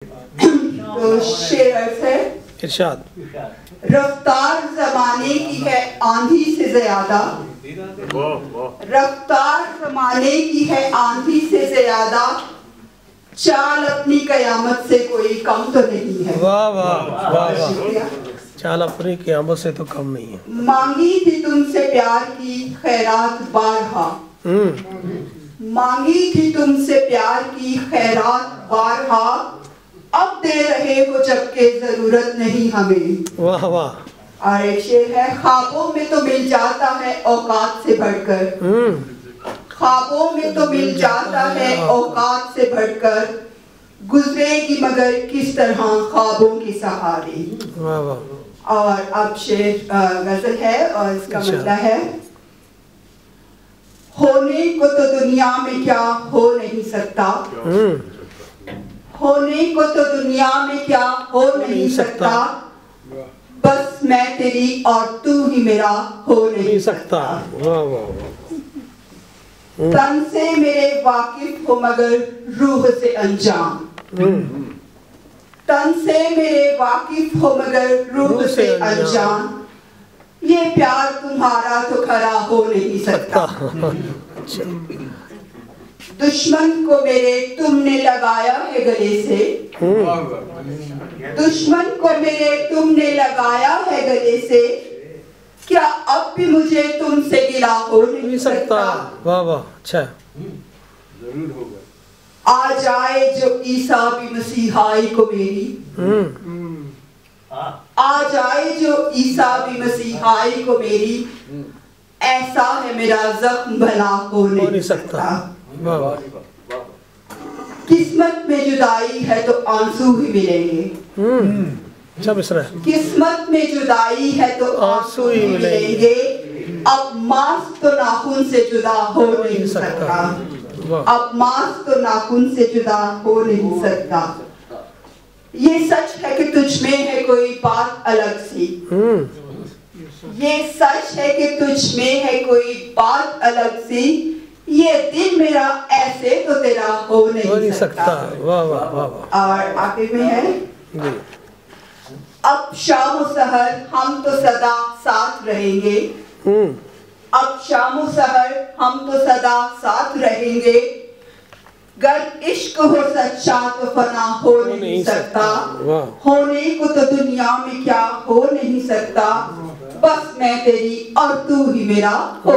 तो शेर अर्थ है इरशाद। रफ्तार जमाने की है आंधी से ज्यादा, रफ्तार जमाने की है आंधी से ज्यादा, चाल अपनी कयामत से कोई कम तो नहीं है। वाह वाह वाह वाह, चाल अपनी क़यामत से तो कम नहीं है। मांगी थी तुमसे प्यार की खैरात बारहा, मांगी थी तुमसे प्यार की खैरात बारहा, अब दे रहे हो जबकि जरूरत नहीं हमें। वाह वाह। और एक शेर है, ख्वाबों में तो मिल जाता है औकात से बढ़कर, ख्वाबों में तो मिल जाता है औकात से बढ़कर, गुजरेगी मगर किस तरह ख्वाबों के सहारे। वाह वाह। और अब शेर गजल है और इसका मतलब है, होने को तो दुनिया में क्या हो नहीं सकता, होने को तो दुनिया में क्या हो नहीं सकता, बस मैं तेरी और तू ही मेरा हो नहीं सकता। वाह वाह। तन से मेरे वाकिफ हो मगर रूह से अनजान, तन से मेरे वाकिफ हो मगर रूह से अनजान, ये प्यार तुम्हारा तो खरा हो नहीं सकता। दुश्मन को मेरे तुमने लगाया है गले से, दुश्मन को मेरे तुमने लगाया है गले से, क्या अब भी मुझे तुमसे गिला हो नहीं सकता। वाह वाह, अच्छा जरूर होगा। आ जाए जो ईसा भी मसीहाई को मेरी, आ जाए जो ईसा भी मसीहाई को मेरी, ऐसा है मेरा जख्म भला हो नहीं सकता। वाह वाह। किस्मत में जुदाई है तो आंसू ही मिलेंगे, अच्छा मिसरा है। किस्मत में जुदाई है तो आंसू ही मिलेंगे, अब मांस तो नाखून से जुदा हो नहीं सकता, अब मांस तो नाखून से जुदा हो नहीं सकता। ये सच है कि तुझ में है कोई बात अलग सी, ये सच है कि तुझ में है कोई बात अलग सी, ये दिल मेरा ऐसे तो तेरा हो नहीं सकता। वाह वाह वाह। और आखिर में है, अब शाम सहर हम तो सदा साथ रहेंगे, अब शाम सहर हम तो सदा साथ रहेंगे, गर इश्क हो सच्चा तो फना हो नहीं सकता, होने को तो दुनिया में क्या हो नहीं सकता, बस मैं तेरी और तू ही मेरा हो